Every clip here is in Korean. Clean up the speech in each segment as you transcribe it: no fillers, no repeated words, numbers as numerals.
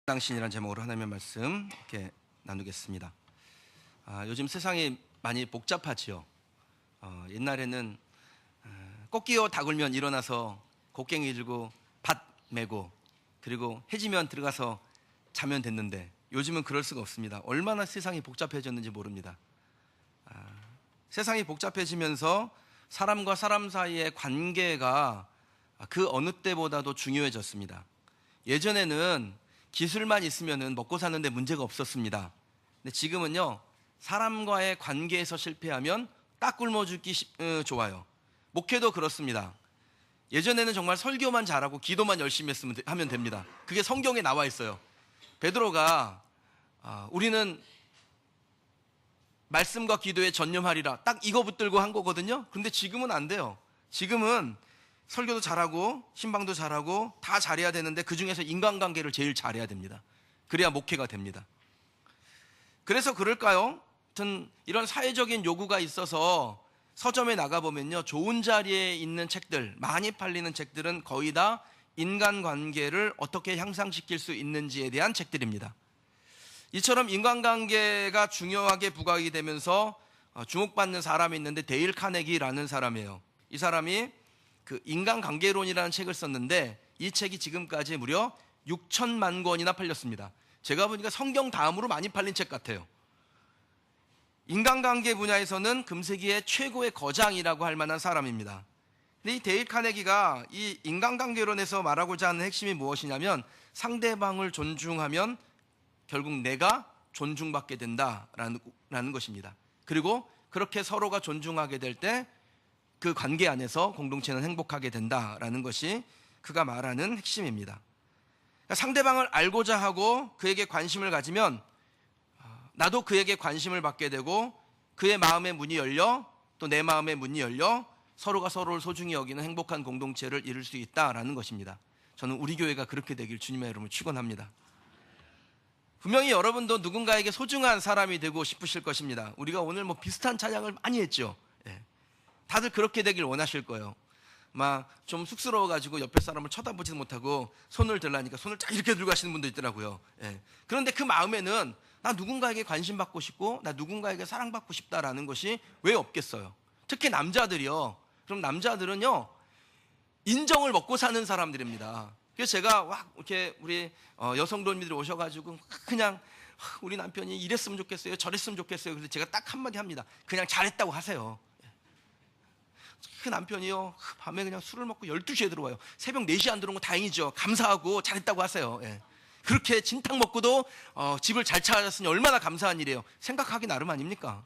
당신이란 제목으로 하나님의 말씀 이렇게 나누겠습니다. 요즘 세상이 많이 복잡하지요. 옛날에는 꽃기어 닭울면 일어나서 곡괭이 들고 밭 메고 그리고 해지면 들어가서 자면 됐는데 요즘은 그럴 수가 없습니다. 얼마나 세상이 복잡해졌는지 모릅니다. 세상이 복잡해지면서 사람과 사람 사이의 관계가 그 어느 때보다도 중요해졌습니다. 예전에는 기술만 있으면 먹고 사는데 문제가 없었습니다. 근데 지금은요, 사람과의 관계에서 실패하면 딱 굶어 죽기 좋아요. 목회도 그렇습니다. 예전에는 정말 설교만 잘하고 기도만 열심히 하면 됩니다. 그게 성경에 나와 있어요. 베드로가 우리는 말씀과 기도에 전념하리라 딱 이거 붙들고 한 거거든요. 근데 지금은 안 돼요. 지금은 설교도 잘하고 신방도 잘하고 다 잘해야 되는데 그중에서 인간관계를 제일 잘해야 됩니다. 그래야 목회가 됩니다. 그래서 그럴까요? 하여튼 이런 사회적인 요구가 있어서 서점에 나가보면요, 좋은 자리에 있는 책들, 많이 팔리는 책들은 거의 다 인간관계를 어떻게 향상시킬 수 있는지에 대한 책들입니다. 이처럼 인간관계가 중요하게 부각이 되면서 주목받는 사람이 있는데 데일 카네기라는 사람이에요. 이 사람이 그 인간관계론이라는 책을 썼는데 이 책이 지금까지 무려 6천만 권이나 팔렸습니다. 제가 보니까 성경 다음으로 많이 팔린 책 같아요. 인간관계 분야에서는 금세기의 최고의 거장이라고 할 만한 사람입니다. 근데 이 데일 카네기가 이 인간관계론에서 말하고자 하는 핵심이 무엇이냐면 상대방을 존중하면 결국 내가 존중받게 된다라는 것입니다. 그리고 그렇게 서로가 존중하게 될 때 그 관계 안에서 공동체는 행복하게 된다라는 것이 그가 말하는 핵심입니다. 그러니까 상대방을 알고자 하고 그에게 관심을 가지면 나도 그에게 관심을 받게 되고 그의 마음의 문이 열려 또 내 마음의 문이 열려 서로가 서로를 소중히 여기는 행복한 공동체를 이룰 수 있다라는 것입니다. 저는 우리 교회가 그렇게 되길 주님의 이름으로 축원합니다. 분명히 여러분도 누군가에게 소중한 사람이 되고 싶으실 것입니다. 우리가 오늘 비슷한 찬양을 많이 했죠. 다들 그렇게 되길 원하실 거예요. 막 좀 쑥스러워가지고 옆에 사람을 쳐다보지도 못하고 손을 들라니까 손을 쫙 이렇게 들고 하시는 분도 있더라고요. 그런데 그 마음에는 나 누군가에게 관심 받고 싶고 나 누군가에게 사랑받고 싶다라는 것이 왜 없겠어요? 특히 남자들이요. 그럼 남자들은요, 인정을 먹고 사는 사람들입니다. 그래서 제가 이렇게 우리 여성도민들이 오셔가지고 그냥 우리 남편이 이랬으면 좋겠어요, 저랬으면 좋겠어요. 그래서 제가 딱 한마디 합니다. 그냥 잘했다고 하세요. 그 남편이요, 밤에 그냥 술을 먹고 12시에 들어와요. 새벽 4시에 안 들어온 거 다행이죠. 감사하고 잘했다고 하세요. 그렇게 진탕 먹고도 집을 잘 찾았으니 얼마나 감사한 일이에요. 생각하기 나름 아닙니까?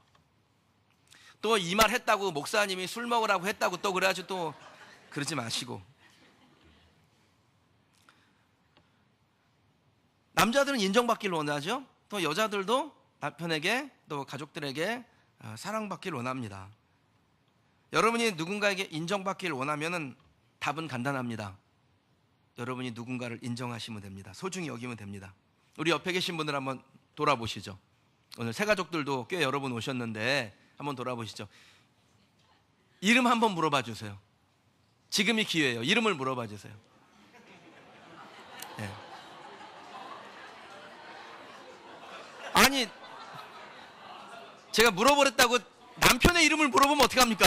또 이 말 했다고 목사님이 술 먹으라고 했다고 또 그래가지고 또 그러지 마시고. 남자들은 인정받기를 원하죠. 또 여자들도 남편에게 또 가족들에게 사랑받기를 원합니다. 여러분이 누군가에게 인정받기를 원하면 답은 간단합니다. 여러분이 누군가를 인정하시면 됩니다. 소중히 여기면 됩니다. 우리 옆에 계신 분들 한번 돌아보시죠. 오늘 새가족들도 꽤 여러 분 오셨는데 한번 돌아보시죠. 이름 한번 물어봐 주세요. 지금이 기회예요. 이름을 물어봐 주세요. 아니, 제가 물어버렸다고 남편의 이름을 물어보면 어떡합니까?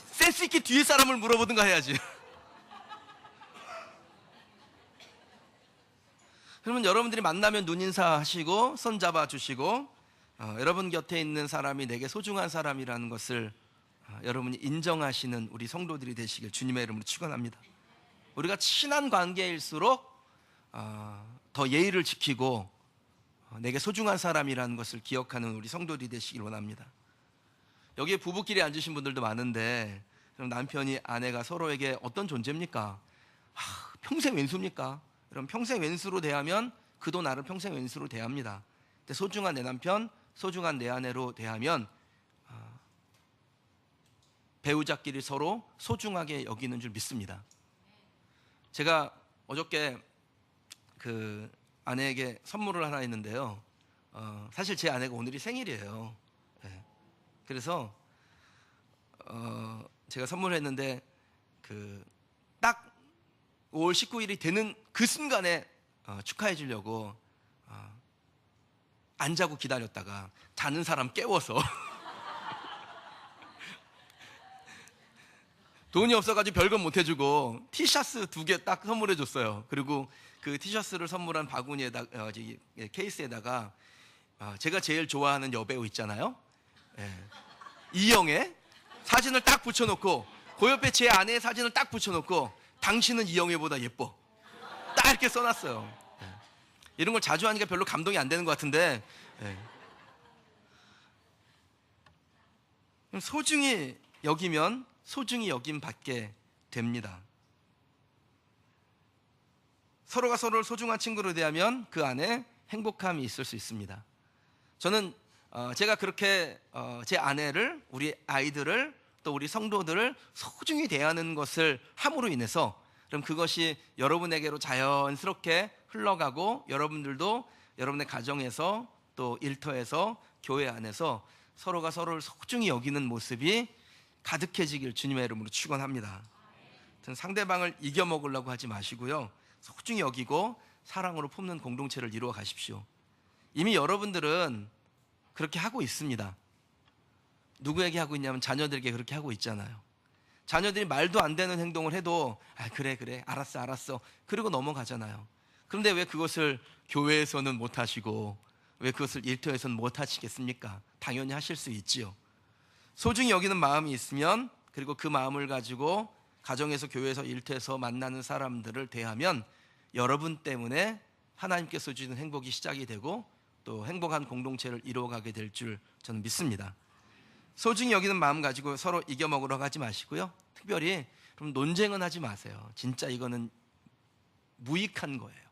센스 있게 뒤에 사람을 물어보든가 해야지. 그러면 여러분들이 만나면 눈인사 하시고 손 잡아 주시고 여러분 곁에 있는 사람이 내게 소중한 사람이라는 것을 여러분이 인정하시는 우리 성도들이 되시길 주님의 이름으로 축원합니다. 우리가 친한 관계일수록 더 예의를 지키고 내게 소중한 사람이라는 것을 기억하는 우리 성도들이 되시길 원합니다. 여기에 부부끼리 앉으신 분들도 많은데 그럼 남편이 아내가 서로에게 어떤 존재입니까? 평생 왼수입니까? 그럼 평생 왼수로 대하면 그도 나를 평생 왼수로 대합니다. 근데 소중한 내 남편, 소중한 내 아내로 대하면 배우자끼리 서로 소중하게 여기는 줄 믿습니다. 제가 어저께 그 아내에게 선물을 하나 했는데요. 사실 제 아내가 오늘이 생일이에요. 그래서 제가 선물했는데 딱 5월 19일이 되는 그 순간에 축하해 주려고 안 자고 기다렸다가 자는 사람 깨워서 돈이 없어가지고 별건 못 해주고 티셔츠 2개 딱 선물해 줬어요. 그리고 그 티셔츠를 선물한 바구니에다가 케이스에다가 제가 제일 좋아하는 여배우 있잖아요. 이영애 사진을 딱 붙여놓고 그 옆에 제 아내의 사진을 딱 붙여놓고 당신은 이영애보다 예뻐 딱 이렇게 써놨어요. 이런 걸 자주 하니까 별로 감동이 안 되는 것 같은데 소중히 여기면 소중히 여김 받게 됩니다. 서로가 서로를 소중한 친구로 대하면 그 안에 행복함이 있을 수 있습니다. 저는 제가 그렇게 제 아내를, 우리 아이들을, 또 우리 성도들을 소중히 대하는 것을 함으로 인해서 그럼 그것이 여러분에게로 자연스럽게 흘러가고 여러분들도 여러분의 가정에서 또 일터에서 교회 안에서 서로가 서로를 소중히 여기는 모습이 가득해지길 주님의 이름으로 축원합니다. 상대방을 이겨먹으려고 하지 마시고요, 소중히 여기고 사랑으로 품는 공동체를 이루어 가십시오. 이미 여러분들은 그렇게 하고 있습니다. 누구에게 하고 있냐면 자녀들에게 그렇게 하고 있잖아요. 자녀들이 말도 안 되는 행동을 해도 그래 알았어 그리고 넘어가잖아요. 그런데 왜 그것을 교회에서는 못 하시고 왜 그것을 일터에서는 못 하시겠습니까? 당연히 하실 수 있지요. 소중히 여기는 마음이 있으면, 그리고 그 마음을 가지고 가정에서, 교회에서, 일터에서 만나는 사람들을 대하면 여러분 때문에 하나님께서 주시는 행복이 시작이 되고 또 행복한 공동체를 이루어가게 될 줄 저는 믿습니다. 소중히 여기는 마음 가지고 서로 이겨먹으러 가지 마시고요, 특별히 그럼 논쟁은 하지 마세요. 진짜 이거는 무익한 거예요.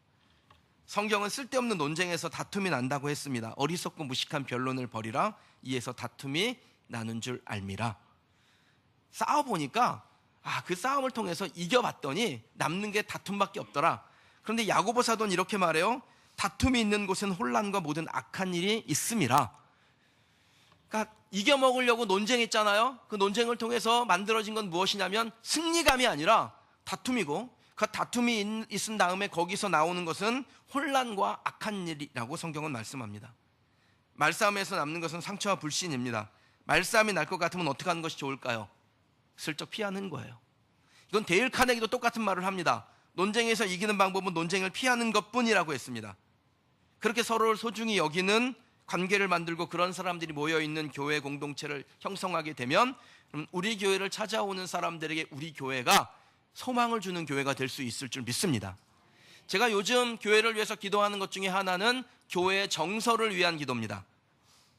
성경은 쓸데없는 논쟁에서 다툼이 난다고 했습니다. 어리석고 무식한 변론을 벌이라, 이에서 다툼이 나는 줄 알미라. 싸워보니까 그 싸움을 통해서 이겨봤더니 남는 게 다툼밖에 없더라. 그런데 야고보 사도는 이렇게 말해요. 다툼이 있는 곳엔 혼란과 모든 악한 일이 있음이라. 그러니까 이겨먹으려고 논쟁했잖아요. 그 논쟁을 통해서 만들어진 건 무엇이냐면 승리감이 아니라 다툼이고, 그 다툼이 있은 다음에 거기서 나오는 것은 혼란과 악한 일이라고 성경은 말씀합니다. 말싸움에서 남는 것은 상처와 불신입니다. 말싸움이 날 것 같으면 어떻게 하는 것이 좋을까요? 슬쩍 피하는 거예요. 이건 데일 카네기도 똑같은 말을 합니다. 논쟁에서 이기는 방법은 논쟁을 피하는 것뿐이라고 했습니다. 그렇게 서로를 소중히 여기는 관계를 만들고 그런 사람들이 모여있는 교회 공동체를 형성하게 되면 우리 교회를 찾아오는 사람들에게 우리 교회가 소망을 주는 교회가 될 수 있을 줄 믿습니다. 제가 요즘 교회를 위해서 기도하는 것 중에 하나는 교회의 정서를 위한 기도입니다.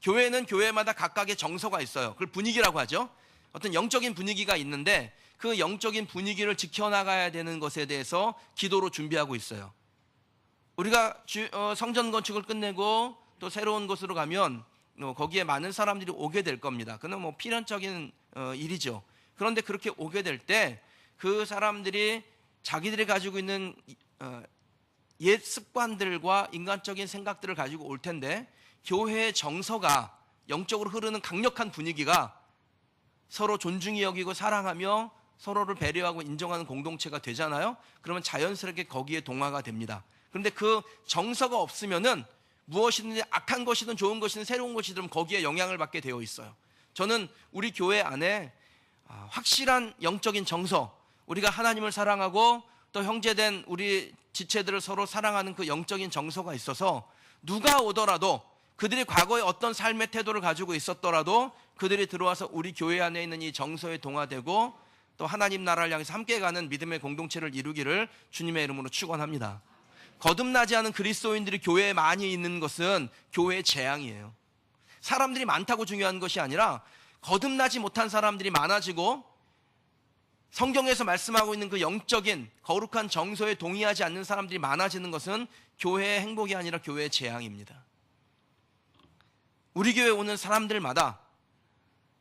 교회는 교회마다 각각의 정서가 있어요. 그걸 분위기라고 하죠. 어떤 영적인 분위기가 있는데 그 영적인 분위기를 지켜나가야 되는 것에 대해서 기도로 준비하고 있어요. 우리가 성전 건축을 끝내고 또 새로운 곳으로 가면 거기에 많은 사람들이 오게 될 겁니다. 그건 필연적인 일이죠. 그런데 그렇게 오게 될 때 그 사람들이 자기들이 가지고 있는 옛 습관들과 인간적인 생각들을 가지고 올 텐데, 교회의 정서가, 영적으로 흐르는 강력한 분위기가 서로 존중히 여기고 사랑하며 서로를 배려하고 인정하는 공동체가 되잖아요. 그러면 자연스럽게 거기에 동화가 됩니다. 그런데 그 정서가 없으면은 무엇이든지 악한 것이든 좋은 것이든 새로운 것이든 거기에 영향을 받게 되어 있어요. 저는 우리 교회 안에 확실한 영적인 정서, 우리가 하나님을 사랑하고 또 형제된 우리 지체들을 서로 사랑하는 그 영적인 정서가 있어서 누가 오더라도, 그들이 과거에 어떤 삶의 태도를 가지고 있었더라도 그들이 들어와서 우리 교회 안에 있는 이 정서에 동화되고 또 하나님 나라를 향해서 함께 가는 믿음의 공동체를 이루기를 주님의 이름으로 축원합니다. 거듭나지 않은 그리스도인들이 교회에 많이 있는 것은 교회의 재앙이에요. 사람들이 많다고 중요한 것이 아니라 거듭나지 못한 사람들이 많아지고 성경에서 말씀하고 있는 그 영적인 거룩한 정서에 동의하지 않는 사람들이 많아지는 것은 교회의 행복이 아니라 교회의 재앙입니다. 우리 교회에 오는 사람들마다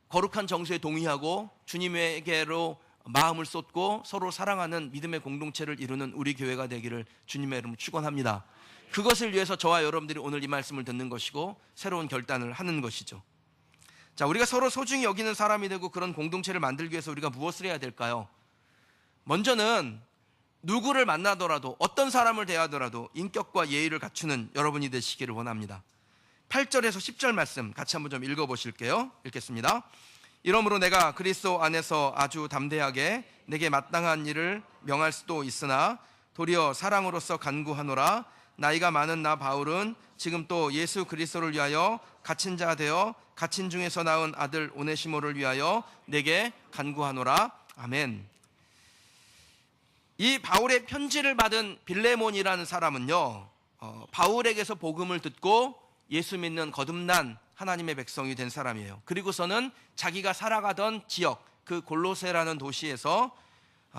거룩한 정서에 동의하고 주님에게로 마음을 쏟고 서로 사랑하는 믿음의 공동체를 이루는 우리 교회가 되기를 주님의 이름으로 축원합니다. 그것을 위해서 저와 여러분들이 오늘 이 말씀을 듣는 것이고 새로운 결단을 하는 것이죠. 자, 우리가 서로 소중히 여기는 사람이 되고 그런 공동체를 만들기 위해서 우리가 무엇을 해야 될까요? 먼저는 누구를 만나더라도 어떤 사람을 대하더라도 인격과 예의를 갖추는 여러분이 되시기를 원합니다. 8절에서 10절 말씀 같이 한번 좀 읽어보실게요. 읽겠습니다. 이러므로 내가 그리스도 안에서 아주 담대하게 내게 마땅한 일을 명할 수도 있으나 도리어 사랑으로서 간구하노라. 나이가 많은 나 바울은 지금 또 예수 그리스도를 위하여 갇힌 자 되어 갇힌 중에서 낳은 아들 오네시모를 위하여 내게 간구하노라. 아멘. 이 바울의 편지를 받은 빌레몬이라는 사람은요, 바울에게서 복음을 듣고 예수 믿는 거듭난 하나님의 백성이 된 사람이에요. 그리고서는 자기가 살아가던 지역, 그 골로새라는 도시에서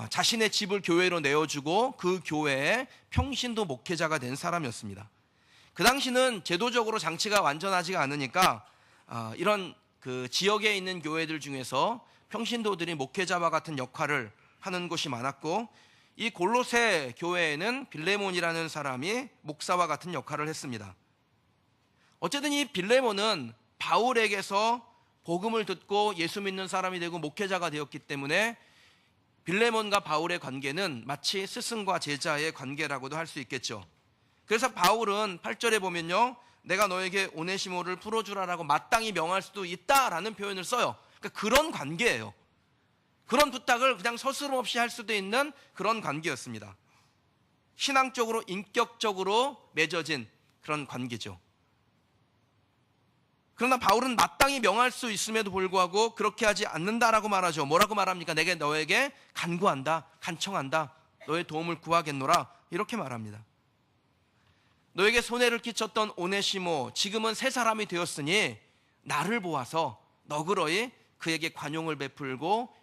자신의 집을 교회로 내어주고 그 교회에 평신도 목회자가 된 사람이었습니다. 그 당시는 제도적으로 장치가 완전하지가 않으니까 이런 그 지역에 있는 교회들 중에서 평신도들이 목회자와 같은 역할을 하는 곳이 많았고, 이 골로새 교회에는 빌레몬이라는 사람이 목사와 같은 역할을 했습니다. 어쨌든 이 빌레몬은 바울에게서 복음을 듣고 예수 믿는 사람이 되고 목회자가 되었기 때문에 빌레몬과 바울의 관계는 마치 스승과 제자의 관계라고도 할 수 있겠죠. 그래서 바울은 8절에 보면요, 내가 너에게 오네시모를 풀어주라라고 마땅히 명할 수도 있다라는 표현을 써요. 그러니까 그런 관계예요. 그런 부탁을 그냥 서스럼 없이 할 수도 있는 그런 관계였습니다. 신앙적으로 인격적으로 맺어진 그런 관계죠. 그러나 바울은 마땅히 명할 수 있음에도 불구하고 그렇게 하지 않는다라고 말하죠. 뭐라고 말합니까? 내가 너에게 간구한다, 간청한다, 너의 도움을 구하겠노라, 이렇게 말합니다. 너에게 손해를 끼쳤던 오네시모, 지금은 새 사람이 되었으니 나를 보아서 너그러이 그에게 관용을 베풀고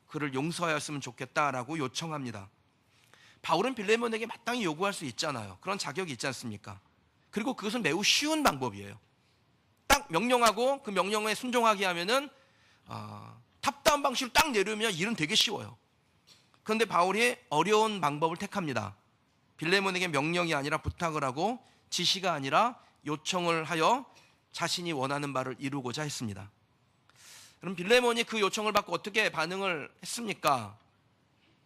그를 용서하였으면 좋겠다라고 요청합니다. 바울은 빌레몬에게 마땅히 요구할 수 있잖아요. 그런 자격이 있지 않습니까? 그리고 그것은 매우 쉬운 방법이에요. 딱 명령하고 그 명령에 순종하게 하면은 탑다운 방식으로 딱 내려오면 일은 되게 쉬워요. 그런데 바울이 어려운 방법을 택합니다. 빌레몬에게 명령이 아니라 부탁을 하고 지시가 아니라 요청을 하여 자신이 원하는 바를 이루고자 했습니다. 그럼 빌레몬이 그 요청을 받고 어떻게 반응을 했습니까?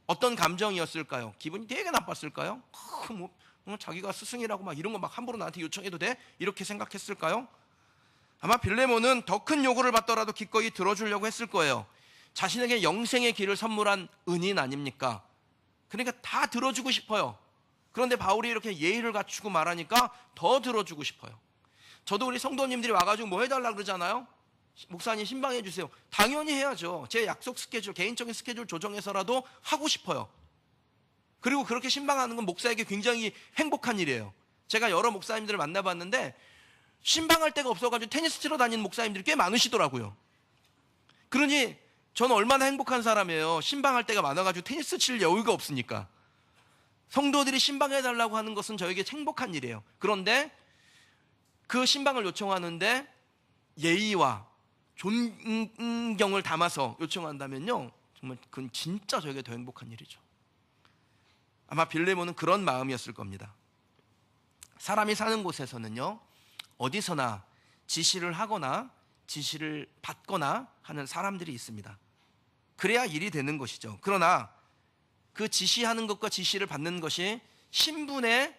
어떤 감정이었을까요? 기분이 되게 나빴을까요? 자기가 스승이라고 막 이런 거 막 함부로 나한테 요청해도 돼? 이렇게 생각했을까요? 아마 빌레몬은 더 큰 요구를 받더라도 기꺼이 들어주려고 했을 거예요. 자신에게 영생의 길을 선물한 은인 아닙니까? 그러니까 다 들어주고 싶어요. 그런데 바울이 이렇게 예의를 갖추고 말하니까 더 들어주고 싶어요. 저도 우리 성도님들이 와가지고 뭐 해달라 그러잖아요. 목사님 신방해 주세요. 당연히 해야죠. 제 약속 스케줄, 개인적인 스케줄 조정해서라도 하고 싶어요. 그리고 그렇게 신방하는 건 목사에게 굉장히 행복한 일이에요. 제가 여러 목사님들을 만나봤는데 신방할 데가 없어가지고 테니스 치러 다니는 목사님들이 꽤 많으시더라고요. 그러니 저는 얼마나 행복한 사람이에요. 신방할 데가 많아가지고 테니스 칠 여유가 없으니까. 성도들이 신방해달라고 하는 것은 저에게 행복한 일이에요. 그런데 그 신방을 요청하는데 예의와 존경을 담아서 요청한다면요, 정말 그건 진짜 저에게 더 행복한 일이죠. 아마 빌레몬은 그런 마음이었을 겁니다. 사람이 사는 곳에서는요, 어디서나 지시를 하거나 지시를 받거나 하는 사람들이 있습니다. 그래야 일이 되는 것이죠. 그러나 그 지시하는 것과 지시를 받는 것이 신분의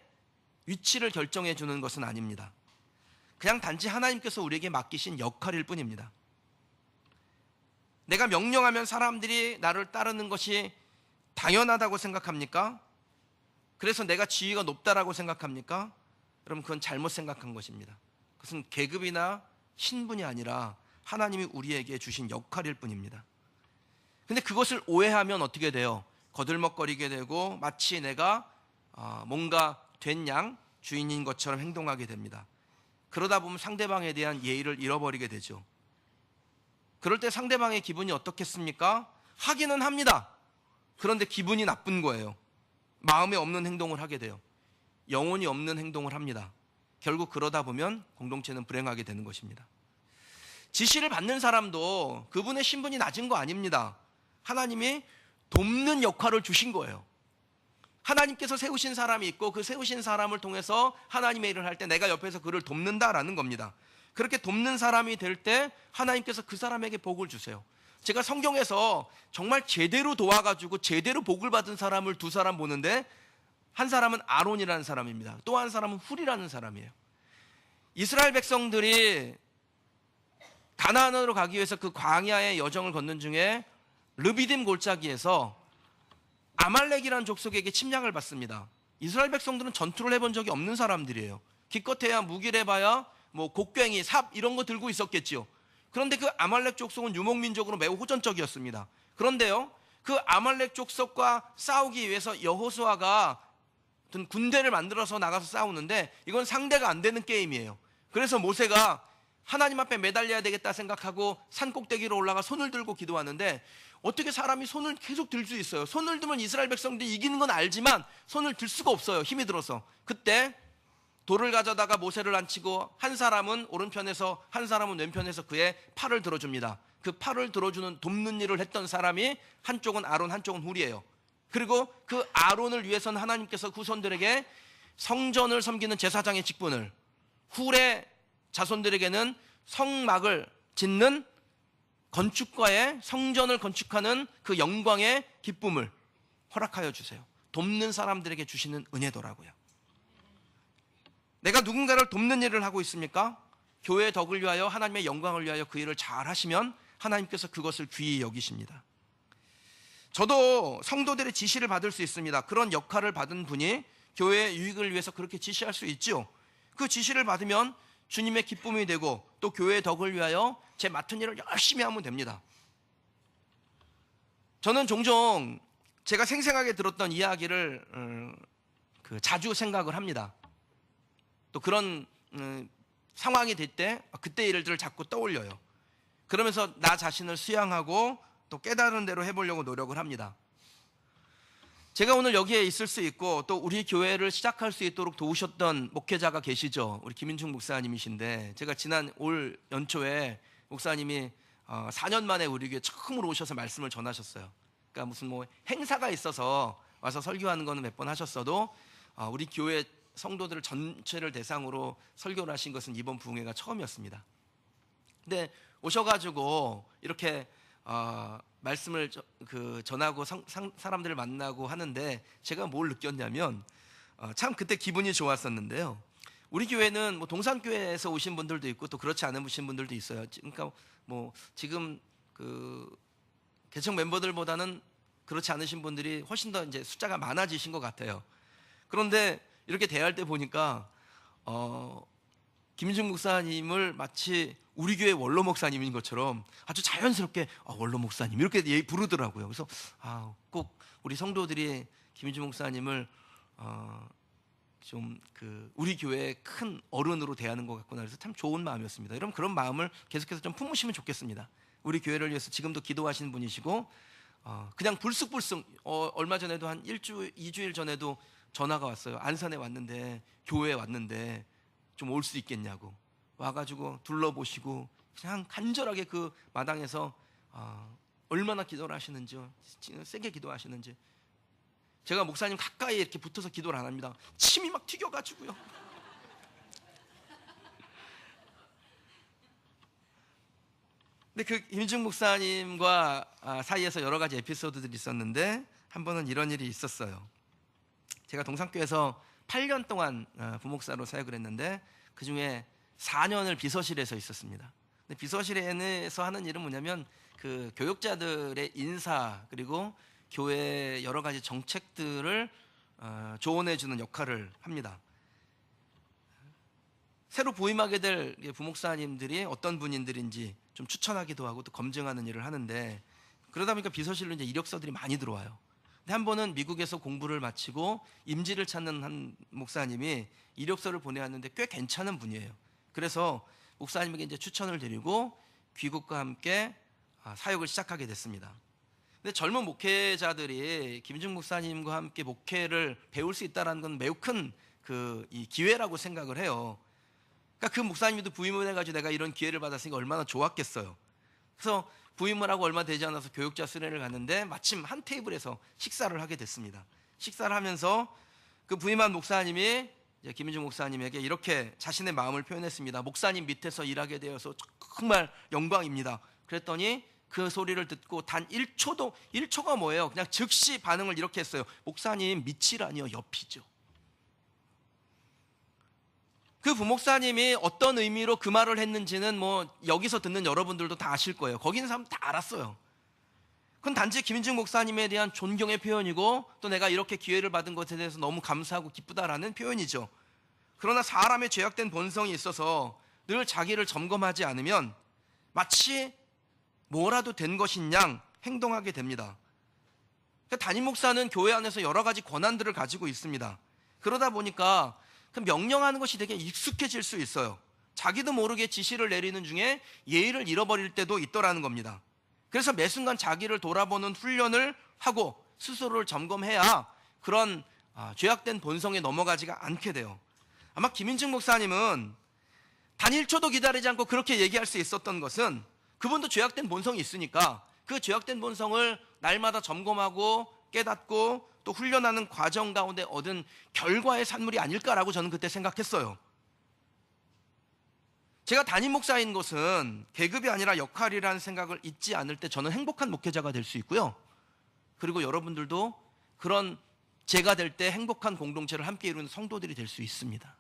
위치를 결정해 주는 것은 아닙니다. 그냥 단지 하나님께서 우리에게 맡기신 역할일 뿐입니다. 내가 명령하면 사람들이 나를 따르는 것이 당연하다고 생각합니까? 그래서 내가 지위가 높다라고 생각합니까? 여러분, 그건 잘못 생각한 것입니다. 그것은 계급이나 신분이 아니라 하나님이 우리에게 주신 역할일 뿐입니다. 근데 그것을 오해하면 어떻게 돼요? 거들먹거리게 되고 마치 내가 뭔가 된 양 주인인 것처럼 행동하게 됩니다. 그러다 보면 상대방에 대한 예의를 잃어버리게 되죠. 그럴 때 상대방의 기분이 어떻겠습니까? 하기는 합니다. 그런데 기분이 나쁜 거예요. 마음에 없는 행동을 하게 돼요. 영혼이 없는 행동을 합니다. 결국 그러다 보면 공동체는 불행하게 되는 것입니다. 지시를 받는 사람도 그분의 신분이 낮은 거 아닙니다. 하나님이 돕는 역할을 주신 거예요. 하나님께서 세우신 사람이 있고 그 세우신 사람을 통해서 하나님의 일을 할 때 내가 옆에서 그를 돕는다라는 겁니다. 그렇게 돕는 사람이 될 때 하나님께서 그 사람에게 복을 주세요. 제가 성경에서 정말 제대로 도와가지고 제대로 복을 받은 사람을 두 사람 보는데, 한 사람은 아론이라는 사람입니다. 또 한 사람은 훌이라는 사람이에요. 이스라엘 백성들이 가나안으로 가기 위해서 그 광야의 여정을 걷는 중에 르비딤 골짜기에서 아말렉이라는 족속에게 침략을 받습니다. 이스라엘 백성들은 전투를 해본 적이 없는 사람들이에요. 기껏해야 무기를 해봐야 뭐 곡괭이, 삽 이런 거 들고 있었겠지요. 그런데 그 아말렉 족속은 유목민족으로 매우 호전적이었습니다. 그런데요, 그 아말렉 족속과 싸우기 위해서 여호수아가 어떤 군대를 만들어서 나가서 싸우는데, 이건 상대가 안 되는 게임이에요. 그래서 모세가 하나님 앞에 매달려야 되겠다 생각하고 산 꼭대기로 올라가 손을 들고 기도하는데, 어떻게 사람이 손을 계속 들 수 있어요? 손을 들면 이스라엘 백성들이 이기는 건 알지만 손을 들 수가 없어요, 힘이 들어서. 그때 돌을 가져다가 모세를 앉히고 한 사람은 오른편에서 한 사람은 왼편에서 그의 팔을 들어줍니다. 그 팔을 들어주는 돕는 일을 했던 사람이 한쪽은 아론, 한쪽은 훌이에요. 그리고 그 아론을 위해서는 하나님께서 후손들에게 성전을 섬기는 제사장의 직분을, 훌의 자손들에게는 성막을 짓는 건축가의 성전을 건축하는 그 영광의 기쁨을 허락하여 주세요. 돕는 사람들에게 주시는 은혜더라고요. 내가 누군가를 돕는 일을 하고 있습니까? 교회의 덕을 위하여, 하나님의 영광을 위하여 그 일을 잘 하시면 하나님께서 그것을 귀히 여기십니다. 저도 성도들의 지시를 받을 수 있습니다. 그런 역할을 받은 분이 교회의 유익을 위해서 그렇게 지시할 수 있죠. 그 지시를 받으면 주님의 기쁨이 되고 또 교회의 덕을 위하여 제 맡은 일을 열심히 하면 됩니다. 저는 종종 제가 생생하게 들었던 이야기를 자주 생각을 합니다. 또 그런 상황이 될 때 그때 일들을 자꾸 떠올려요. 그러면서 나 자신을 수양하고 또 깨달은 대로 해보려고 노력을 합니다. 제가 오늘 여기에 있을 수 있고 또 우리 교회를 시작할 수 있도록 도우셨던 목회자가 계시죠. 우리 김인중 목사님이신데, 제가 지난 올 연초에 목사님이 4년 만에 우리 교회 처음으로 오셔서 말씀을 전하셨어요. 그러니까 무슨 뭐 행사가 있어서 와서 설교하는 거는 몇 번 하셨어도 우리 교회 성도들 전체를 대상으로 설교를 하신 것은 이번 부흥회가 처음이었습니다. 근데 오셔가지고 이렇게 말씀을 전하고 사람들을 만나고 하는데, 제가 뭘 느꼈냐면 참 그때 기분이 좋았었는데요. 우리 교회는 뭐 동산교회에서 오신 분들도 있고 또 그렇지 않은 분들도 있어요. 그러니까 뭐 지금 그 개척 멤버들보다는 그렇지 않으신 분들이 훨씬 더 이제 숫자가 많아지신 것 같아요. 그런데 이렇게 대할 때 보니까 김인중 목사님을 마치 우리 교회 원로 목사님인 것처럼 아주 자연스럽게 원로 목사님 이렇게 부르더라고요. 그래서 꼭 우리 성도들이 김인중 목사님을 좀 우리 교회의 큰 어른으로 대하는 것 같구나. 그래서 참 좋은 마음이었습니다. 여러분, 그런 마음을 계속해서 좀 품으시면 좋겠습니다. 우리 교회를 위해서 지금도 기도하시는 분이시고 그냥 불쑥불쑥 얼마 전에도 한 2주일 전에도 전화가 왔어요. 안산에 왔는데, 교회에 왔는데 좀 올 수 있겠냐고 와가지고 둘러보시고 그냥 간절하게 그 마당에서 얼마나 기도를 하시는지요, 세게 기도하시는지. 제가 목사님 가까이 이렇게 붙어서 기도를 안 합니다. 침이 막 튀겨가지고요. 근데 그 김인중 목사님과 사이에서 여러 가지 에피소드들이 있었는데, 한 번은 이런 일이 있었어요. 제가 동산교에서 8년 동안 부목사로 사역을 했는데 그 중에 4년을 비서실에서 있었습니다. 근데 비서실에서 하는 일은 뭐냐면 그 교역자들의 인사 그리고 교회의 여러 가지 정책들을 조언해 주는 역할을 합니다. 새로 부임하게 될 부목사님들이 어떤 분인들인지 좀 추천하기도 하고 또 검증하는 일을 하는데, 그러다 보니까 비서실로 이제 이력서들이 많이 들어와요. 근데 한 번은 미국에서 공부를 마치고 임지를 찾는 한 목사님이 이력서를 보내왔는데 꽤 괜찮은 분이에요. 그래서 목사님에게 이제 추천을 드리고 귀국과 함께 사역을 시작하게 됐습니다. 근데 젊은 목회자들이 김인중 목사님과 함께 목회를 배울 수 있다는 건 매우 큰 이 기회라고 생각을 해요. 그러니까 그 목사님도 부임을 해가지고 내가 이런 기회를 받았으니까 얼마나 좋았겠어요. 그래서 부임을 하고 얼마 되지 않아서 교육자 수련을 갔는데 마침 한 테이블에서 식사를 하게 됐습니다. 식사를 하면서 그 부임한 목사님이 이제 김인중 목사님에게 이렇게 자신의 마음을 표현했습니다. 목사님 밑에서 일하게 되어서 정말 영광입니다. 그랬더니 그 소리를 듣고 단 1초가 뭐예요? 그냥 즉시 반응을 이렇게 했어요. 목사님, 밑이라니요, 옆이죠. 그 부목사님이 어떤 의미로 그 말을 했는지는 뭐 여기서 듣는 여러분들도 다 아실 거예요. 거기 있는 사람 다 알았어요. 그건 단지 김인중 목사님에 대한 존경의 표현이고, 또 내가 이렇게 기회를 받은 것에 대해서 너무 감사하고 기쁘다라는 표현이죠. 그러나 사람의 죄악된 본성이 있어서 늘 자기를 점검하지 않으면 마치 뭐라도 된 것인 양 행동하게 됩니다. 그러니까 담임 목사는 교회 안에서 여러 가지 권한들을 가지고 있습니다. 그러다 보니까 그 명령하는 것이 되게 익숙해질 수 있어요. 자기도 모르게 지시를 내리는 중에 예의를 잃어버릴 때도 있더라는 겁니다. 그래서 매 순간 자기를 돌아보는 훈련을 하고 스스로를 점검해야 그런 죄악된 본성에 넘어가지가 않게 돼요. 아마 김인중 목사님은 단 1초도 기다리지 않고 그렇게 얘기할 수 있었던 것은 그분도 죄악된 본성이 있으니까 그 죄악된 본성을 날마다 점검하고 깨닫고 또 훈련하는 과정 가운데 얻은 결과의 산물이 아닐까라고 저는 그때 생각했어요. 제가 담임 목사인 것은 계급이 아니라 역할이라는 생각을 잊지 않을 때 저는 행복한 목회자가 될 수 있고요. 그리고 여러분들도 그런 제가 될 때 행복한 공동체를 함께 이루는 성도들이 될 수 있습니다.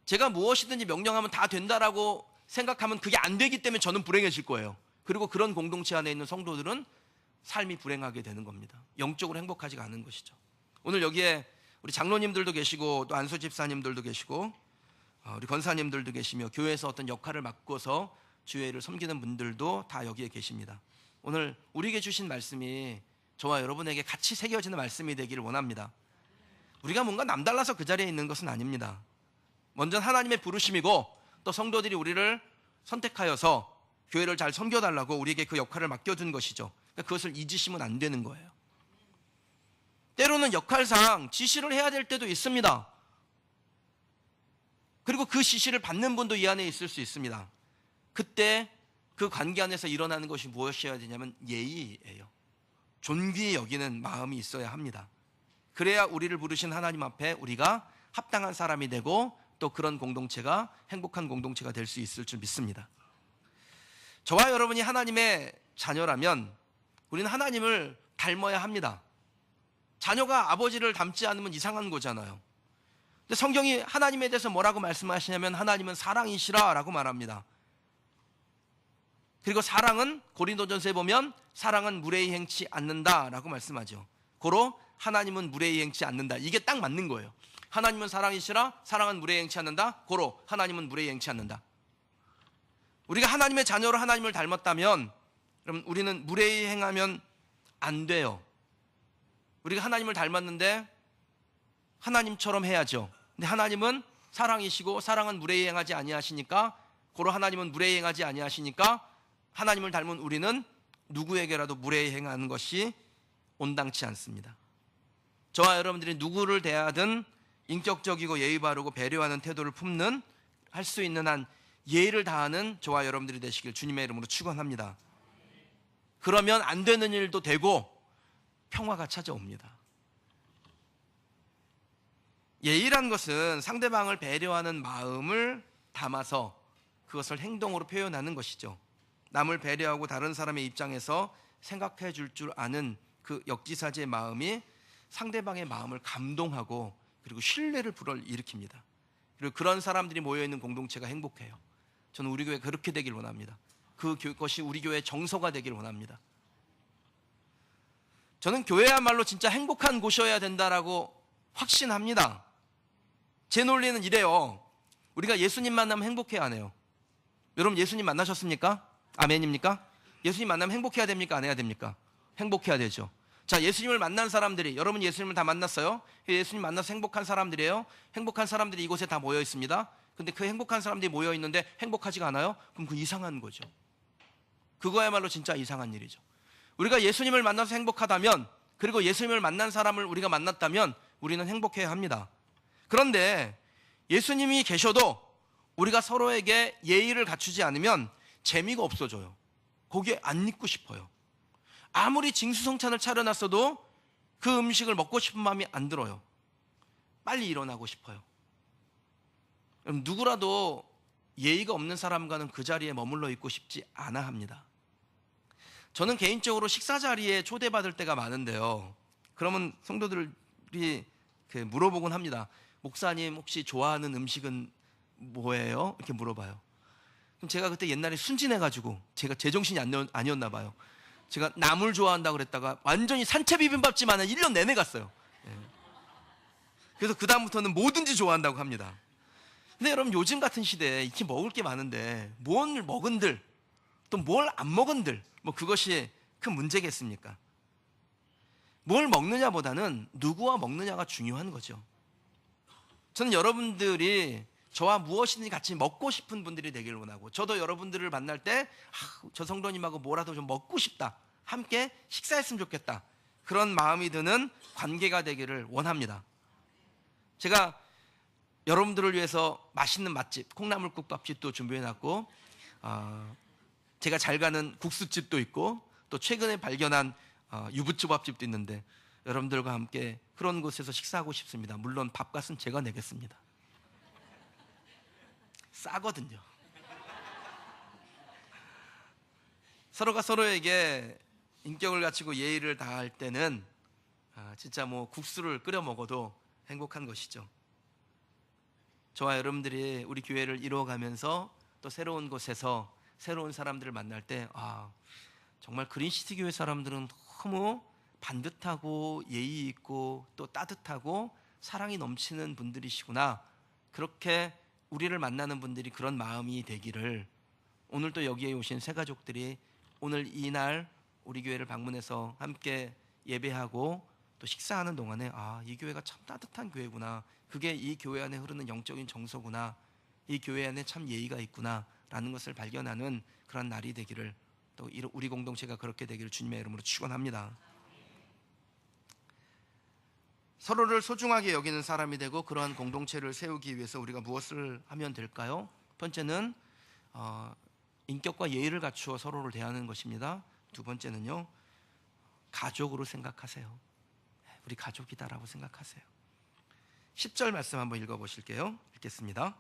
제가 무엇이든지 명령하면 다 된다라고 생각하면 그게 안 되기 때문에 저는 불행해질 거예요. 그리고 그런 공동체 안에 있는 성도들은 삶이 불행하게 되는 겁니다. 영적으로 행복하지가 않은 것이죠. 오늘 여기에 우리 장로님들도 계시고 또 안수 집사님들도 계시고 우리 권사님들도 계시며 교회에서 어떤 역할을 맡고서 주회를 섬기는 분들도 다 여기에 계십니다. 오늘 우리에게 주신 말씀이 저와 여러분에게 같이 새겨지는 말씀이 되기를 원합니다. 우리가 뭔가 남달라서 그 자리에 있는 것은 아닙니다. 먼저 하나님의 부르심이고 또 성도들이 우리를 선택하여서 교회를 잘 섬겨달라고 우리에게 그 역할을 맡겨준 것이죠. 그러니까 그것을 잊으시면 안 되는 거예요. 때로는 역할상 지시를 해야 될 때도 있습니다. 그리고 그 지시를 받는 분도 이 안에 있을 수 있습니다. 그때 그 관계 안에서 일어나는 것이 무엇이어야 되냐면 예의예요. 존귀히 여기는 마음이 있어야 합니다. 그래야 우리를 부르신 하나님 앞에 우리가 합당한 사람이 되고 또 그런 공동체가 행복한 공동체가 될 수 있을 줄 믿습니다. 저와 여러분이 하나님의 자녀라면 우리는 하나님을 닮아야 합니다. 자녀가 아버지를 닮지 않으면 이상한 거잖아요. 근데 성경이 하나님에 대해서 뭐라고 말씀하시냐면 하나님은 사랑이시라 라고 말합니다. 그리고 사랑은 고린도전서에 보면 사랑은 무례히 행치 않는다 라고 말씀하죠. 고로 하나님은 무례히 행치 않는다. 이게 딱 맞는 거예요. 하나님은 사랑이시라 사랑은 무례히 행치 않는다. 고로 하나님은 무례히 행치 않는다. 우리가 하나님의 자녀로 하나님을 닮았다면 그럼 우리는 무례히 행하면 안 돼요. 우리가 하나님을 닮았는데 하나님처럼 해야죠. 근데 하나님은 사랑이시고 사랑은 무례히 행하지 아니하시니까 고로 하나님은 무례히 행하지 아니하시니까 하나님을 닮은 우리는 누구에게라도 무례히 행하는 것이 온당치 않습니다. 저와 여러분들이 누구를 대하든 인격적이고 예의 바르고 배려하는 태도를 품는 할 수 있는 한 예의를 다하는 저와 여러분들이 되시길 주님의 이름으로 축원합니다. 그러면 안 되는 일도 되고 평화가 찾아옵니다. 예의란 것은 상대방을 배려하는 마음을 담아서 그것을 행동으로 표현하는 것이죠. 남을 배려하고 다른 사람의 입장에서 생각해 줄 아는 그 역지사지의 마음이 상대방의 마음을 감동하고 그리고 신뢰를 불어일으킵니다. 그리고 그런 사람들이 모여있는 공동체가 행복해요. 저는 우리 교회 그렇게 되길 원합니다. 그것이 우리 교회의 정서가 되길 원합니다. 저는 교회야말로 진짜 행복한 곳이어야 된다라고 확신합니다. 제 논리는 이래요. 우리가 예수님 만나면 행복해야 하네요. 여러분 예수님 만나셨습니까? 아멘입니까? 예수님 만나면 행복해야 됩니까? 안 해야 됩니까? 행복해야 되죠. 자, 예수님을 만난 사람들이, 여러분 예수님을 다 만났어요? 예수님 만나서 행복한 사람들이에요? 행복한 사람들이 이곳에 다 모여 있습니다. 근데 그 행복한 사람들이 모여 있는데 행복하지가 않아요? 그럼 그 이상한 거죠. 그거야말로 진짜 이상한 일이죠. 우리가 예수님을 만나서 행복하다면, 그리고 예수님을 만난 사람을 우리가 만났다면 우리는 행복해야 합니다. 그런데 예수님이 계셔도 우리가 서로에게 예의를 갖추지 않으면 재미가 없어져요. 거기에 안 있고 싶어요. 아무리 징수성찬을 차려놨어도 그 음식을 먹고 싶은 마음이 안 들어요. 빨리 일어나고 싶어요. 누구라도 예의가 없는 사람과는 그 자리에 머물러 있고 싶지 않아 합니다. 저는 개인적으로 식사 자리에 초대받을 때가 많은데요. 그러면 성도들이 물어보곤 합니다. 목사님 혹시 좋아하는 음식은 뭐예요? 이렇게 물어봐요. 그럼 제가 그때 옛날에 순진해가지고 제가 제정신이 아니었나 봐요. 제가 나물 좋아한다고 그랬다가 완전히 산채 비빔밥집만은 1년 내내 갔어요. 그래서 그 다음부터는 뭐든지 좋아한다고 합니다. 근데 여러분, 요즘 같은 시대에 이렇게 먹을 게 많은데 뭘 먹은들 또 뭘 안 먹은들, 그것이 큰 문제겠습니까? 뭘 먹느냐보다는 누구와 먹느냐가 중요한 거죠. 저는 여러분들이 저와 무엇이든지 같이 먹고 싶은 분들이 되길 원하고, 저도 여러분들을 만날 때 저 성도님하고 뭐라도 좀 먹고 싶다, 함께 식사했으면 좋겠다, 그런 마음이 드는 관계가 되기를 원합니다. 제가 여러분들을 위해서 맛있는 맛집, 콩나물국밥집도 준비해놨고, 제가 잘 가는 국수집도 있고, 또 최근에 발견한 유부초밥집도 있는데 여러분들과 함께 그런 곳에서 식사하고 싶습니다. 물론 밥값은 제가 내겠습니다. 싸거든요. 서로가 서로에게 인격을 갖추고 예의를 다할 때는 진짜 국수를 끓여 먹어도 행복한 것이죠. 저와 여러분들이 우리 교회를 이루어가면서 또 새로운 곳에서 새로운 사람들을 만날 때 정말 그린시티 교회 사람들은 너무 반듯하고 예의 있고 또 따뜻하고 사랑이 넘치는 분들이시구나, 그렇게 우리를 만나는 분들이 그런 마음이 되기를, 오늘 또 여기에 오신 새 가족들이 오늘 이날 우리 교회를 방문해서 함께 예배하고 또 식사하는 동안에 이 교회가 참 따뜻한 교회구나, 그게 이 교회 안에 흐르는 영적인 정서구나, 이 교회 안에 참 예의가 있구나 라는 것을 발견하는 그런 날이 되기를, 또 우리 공동체가 그렇게 되기를 주님의 이름으로 축원합니다. 서로를 소중하게 여기는 사람이 되고 그러한 공동체를 세우기 위해서 우리가 무엇을 하면 될까요? 번째는 인격과 예의를 갖추어 서로를 대하는 것입니다. 두 번째는요, 가족으로 생각하세요. 우리 가족이다라고 생각하세요. 10절 말씀 한번 읽어보실게요. 읽겠습니다.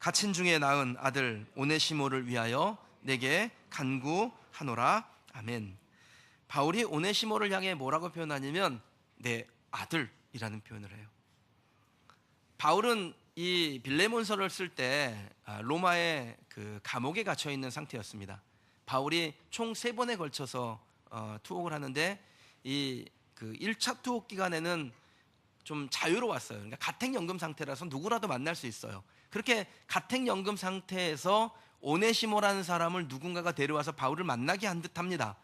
갇힌 중에 낳은 아들 오네시모를 위하여 내게 간구하노라. 아멘. 바울이 오네시모를 향해 뭐라고 표현하냐면 내 아들이라는 표현을 해요. 바울은 이 빌레몬서를 쓸 때 로마의 그 감옥에 갇혀 있는 상태였습니다. 바울이 총 3번에 걸쳐서 투옥을 하는데 이 그 1차 투옥 기간에는 좀 자유로웠어요. 그러니까 가택연금 상태라서 누구라도 만날 수 있어요. 그렇게 가택연금 상태에서 오네시모라는 사람을 누군가가 데려와서 바울을 만나게 한 듯합니다.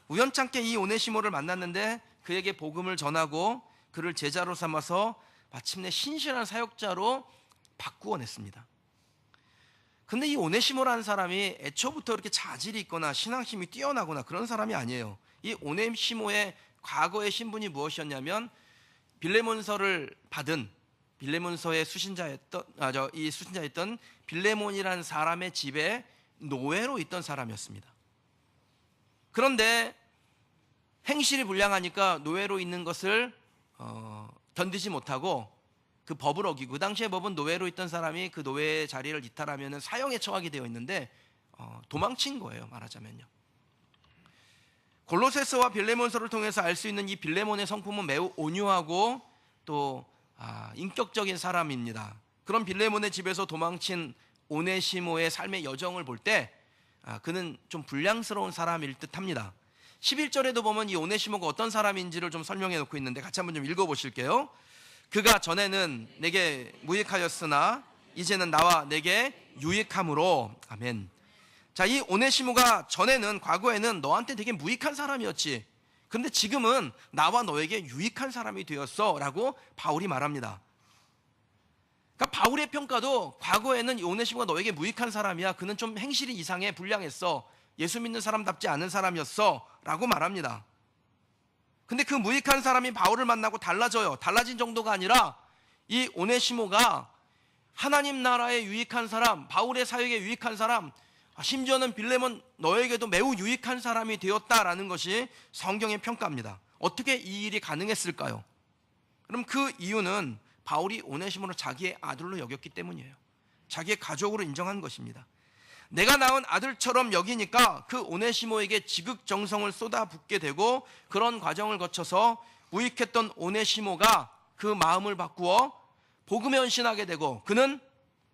우연찮게 이 오네시모를 만났는데 그에게 복음을 전하고 그를 제자로 삼아서 마침내 신실한 사역자로 바꾸어냈습니다. 근데 이 오네시모라는 사람이 애초부터 그렇게 자질이 있거나 신앙심이 뛰어나거나 그런 사람이 아니에요. 이 오네시모의 과거의 신분이 무엇이었냐면 빌레몬서를 받은 빌레몬서의 수신자였던 빌레몬이라는 사람의 집에 노예로 있던 사람이었습니다. 그런데 행실이 불량하니까 노예로 있는 것을 견디지 못하고 그 법을 어기고, 그 당시의 법은 노예로 있던 사람이 그 노예의 자리를 이탈하면 사형에 처하게 되어 있는데 도망친 거예요, 말하자면요. 골로새서와 빌레몬서를 통해서 알 수 있는 이 빌레몬의 성품은 매우 온유하고 또 인격적인 사람입니다. 그런 빌레몬의 집에서 도망친 오네시모의 삶의 여정을 볼 때 그는 좀 불량스러운 사람일 듯합니다. 11절에도 보면 이 오네시모가 어떤 사람인지를 좀 설명해 놓고 있는데 같이 한번 좀 읽어보실게요. 그가 전에는 내게 무익하였으나 이제는 나와 내게 유익함으로. 아멘. 자, 이 오네시모가 전에는, 과거에는 너한테 되게 무익한 사람이었지, 그런데 지금은 나와 너에게 유익한 사람이 되었어 라고 바울이 말합니다. 그러니까 바울의 평가도 과거에는 오네시모가 너에게 무익한 사람이야, 그는 좀 행실이 이상해, 불량했어, 예수 믿는 사람답지 않은 사람이었어 라고 말합니다. 근데 그 무익한 사람이 바울을 만나고 달라져요. 달라진 정도가 아니라 이 오네시모가 하나님 나라에 유익한 사람, 바울의 사역에 유익한 사람, 심지어는 빌레몬 너에게도 매우 유익한 사람이 되었다라는 것이 성경의 평가입니다. 어떻게 이 일이 가능했을까요? 그럼 그 이유는 바울이 오네시모를 자기의 아들로 여겼기 때문이에요. 자기의 가족으로 인정한 것입니다. 내가 낳은 아들처럼 여기니까 그 오네시모에게 지극정성을 쏟아붓게 되고, 그런 과정을 거쳐서 무익했던 오네시모가 그 마음을 바꾸어 복음에 헌신하게 되고, 그는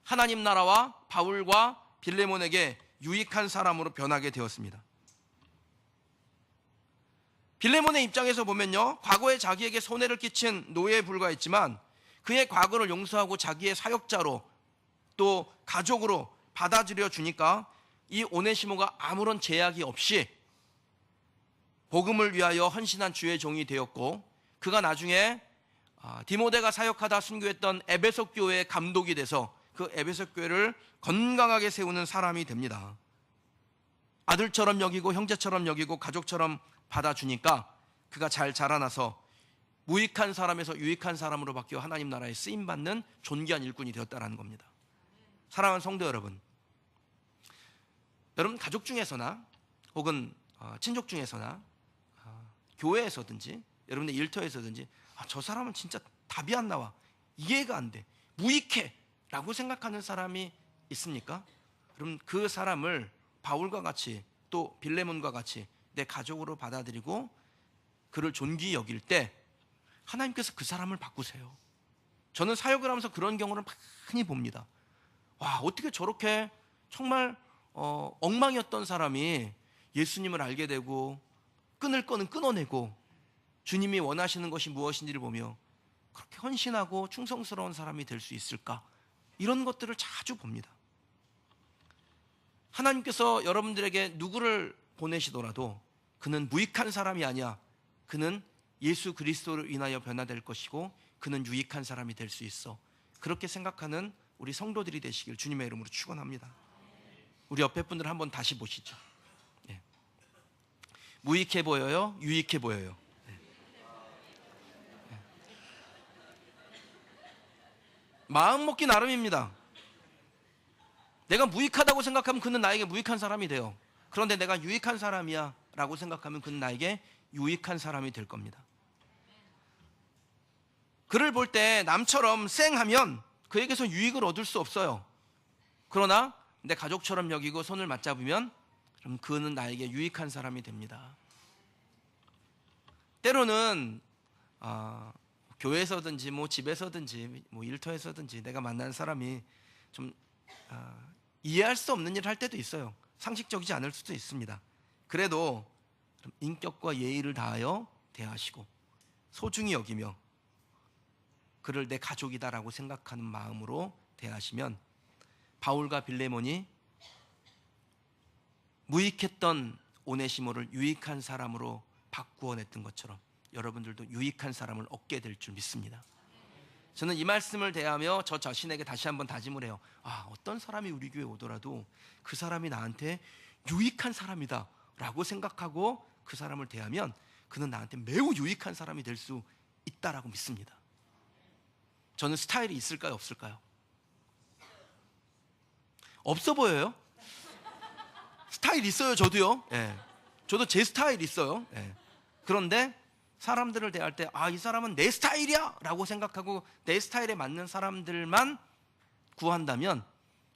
하나님 나라와 바울과 빌레몬에게 유익한 사람으로 변하게 되었습니다. 빌레몬의 입장에서 보면요, 과거에 자기에게 손해를 끼친 노예에 불과했지만 그의 과거를 용서하고 자기의 사역자로 또 가족으로 받아들여 주니까 이 오네시모가 아무런 제약이 없이 복음을 위하여 헌신한 주의 종이 되었고, 그가 나중에 디모데가 사역하다 순교했던 에베소 교회의 감독이 돼서 그 에베소 교회를 건강하게 세우는 사람이 됩니다. 아들처럼 여기고 형제처럼 여기고 가족처럼 받아주니까 그가 잘 자라나서 무익한 사람에서 유익한 사람으로 바뀌어 하나님 나라에 쓰임받는 존귀한 일꾼이 되었다는 겁니다. 사랑하는 성도 여러분, 여러분 가족 중에서나 혹은 친족 중에서나 교회에서든지 여러분의 일터에서든지 저 사람은 진짜 답이 안 나와, 이해가 안 돼, 무익해 라고 생각하는 사람이 있습니까? 그럼 그 사람을 바울과 같이 또 빌레몬과 같이 내 가족으로 받아들이고 그를 존귀히 여길 때 하나님께서 그 사람을 바꾸세요. 저는 사역을 하면서 그런 경우를 많이 봅니다. 와, 어떻게 저렇게 정말 엉망이었던 사람이 예수님을 알게 되고 끊을 거는 끊어내고 주님이 원하시는 것이 무엇인지를 보며 그렇게 헌신하고 충성스러운 사람이 될 수 있을까? 이런 것들을 자주 봅니다. 하나님께서 여러분들에게 누구를 보내시더라도 그는 무익한 사람이 아니야. 그는 예수 그리스도로 인하여 변화될 것이고 그는 유익한 사람이 될 수 있어. 그렇게 생각하는 우리 성도들이 되시길 주님의 이름으로 축원합니다. 우리 옆에 분들 한번 다시 보시죠. 네. 무익해 보여요? 유익해 보여요? 네. 네. 마음 먹기 나름입니다. 내가 무익하다고 생각하면 그는 나에게 무익한 사람이 돼요. 그런데 내가 유익한 사람이야 라고 생각하면 그는 나에게 유익한 사람이 될 겁니다. 그를 볼 때 남처럼 쌩하면 그에게서 유익을 얻을 수 없어요. 그러나 내 가족처럼 여기고 손을 맞잡으면 그럼 그는 나에게 유익한 사람이 됩니다. 때로는 교회에서든지 집에서든지 일터에서든지 내가 만난 사람이 좀 이해할 수 없는 일을 할 때도 있어요. 상식적이지 않을 수도 있습니다. 그래도 인격과 예의를 다하여 대하시고 소중히 여기며 그를 내 가족이다라고 생각하는 마음으로 대하시면 바울과 빌레몬이 무익했던 오네시모를 유익한 사람으로 바꾸어냈던 것처럼 여러분들도 유익한 사람을 얻게 될 줄 믿습니다. 저는 이 말씀을 대하며 저 자신에게 다시 한번 다짐을 해요. 어떤 사람이 우리 교회에 오더라도 그 사람이 나한테 유익한 사람이다 라고 생각하고 그 사람을 대하면 그는 나한테 매우 유익한 사람이 될 수 있다라고 믿습니다. 저는 스타일이 있을까요, 없을까요? 없어 보여요? 스타일 있어요, 저도요. 예. 저도 제 스타일 있어요. 예. 그런데 사람들을 대할 때 이 사람은 내 스타일이야 라고 생각하고 내 스타일에 맞는 사람들만 구한다면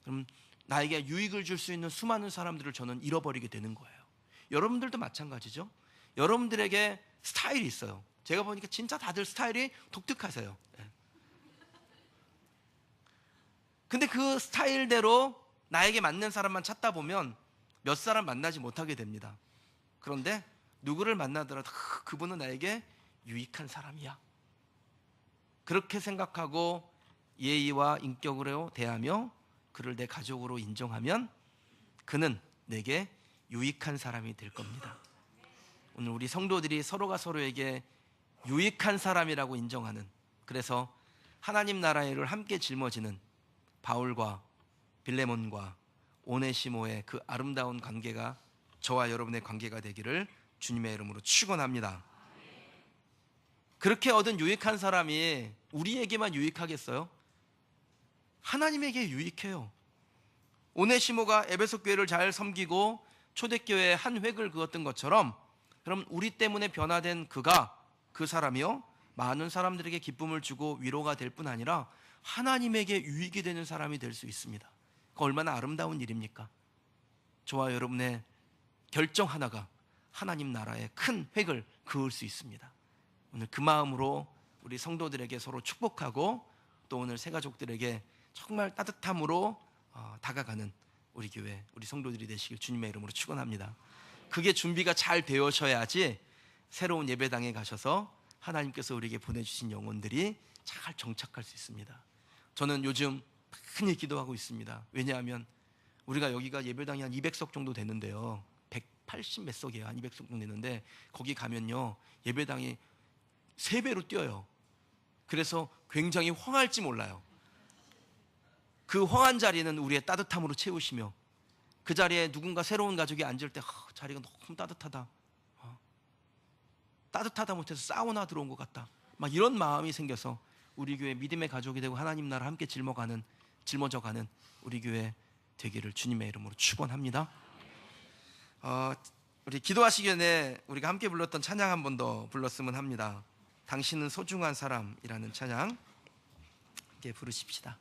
그럼 나에게 유익을 줄 수 있는 수많은 사람들을 저는 잃어버리게 되는 거예요. 여러분들도 마찬가지죠. 여러분들에게 스타일이 있어요. 제가 보니까 진짜 다들 스타일이 독특하세요. 예. 근데 그 스타일대로 나에게 맞는 사람만 찾다 보면 몇 사람 만나지 못하게 됩니다. 그런데 누구를 만나더라도 그분은 나에게 유익한 사람이야. 그렇게 생각하고 예의와 인격으로 대하며 그를 내 가족으로 인정하면 그는 내게 유익한 사람이 될 겁니다. 오늘 우리 성도들이 서로가 서로에게 유익한 사람이라고 인정하는, 그래서 하나님 나라의 일을 함께 짊어지는 바울과 빌레몬과 오네시모의 그 아름다운 관계가 저와 여러분의 관계가 되기를 주님의 이름으로 축원합니다. 그렇게 얻은 유익한 사람이 우리에게만 유익하겠어요? 하나님에게 유익해요. 오네시모가 에베소 교회를 잘 섬기고 초대교회에 한 획을 그었던 것처럼 그럼 우리 때문에 변화된 그 사람이요 많은 사람들에게 기쁨을 주고 위로가 될 뿐 아니라 하나님에게 유익이 되는 사람이 될 수 있습니다. 그 얼마나 아름다운 일입니까? 저와 여러분의 결정 하나가 하나님 나라의 큰 획을 그을 수 있습니다. 오늘 그 마음으로 우리 성도들에게 서로 축복하고 또 오늘 새가족들에게 정말 따뜻함으로 다가가는 우리 교회, 우리 성도들이 되시길 주님의 이름으로 축원합니다. 그게 준비가 잘 되어셔야지 새로운 예배당에 가셔서 하나님께서 우리에게 보내주신 영혼들이 잘 정착할 수 있습니다. 저는 요즘 많이 기도하고 있습니다. 왜냐하면 우리가 여기가 예배당이 한 200석 정도 되는데요, 180 몇 석이에요. 한 200석 정도 되는데 거기 가면요 예배당이 3배로 뛰어요. 그래서 굉장히 황할지 몰라요. 그 황한 자리는 우리의 따뜻함으로 채우시며, 그 자리에 누군가 새로운 가족이 앉을 때 자리가 너무 따뜻하다, 따뜻하다 못해서 사우나 들어온 것 같다, 막 이런 마음이 생겨서 우리 교회 믿음의 가족이 되고 하나님 나라 함께 짊어져가는 우리 교회 되기를 주님의 이름으로 축원합니다. 우리 기도하시기 전에 우리가 함께 불렀던 찬양 한 번 더 불렀으면 합니다. 당신은 소중한 사람이라는 찬양 함께 부르십시다.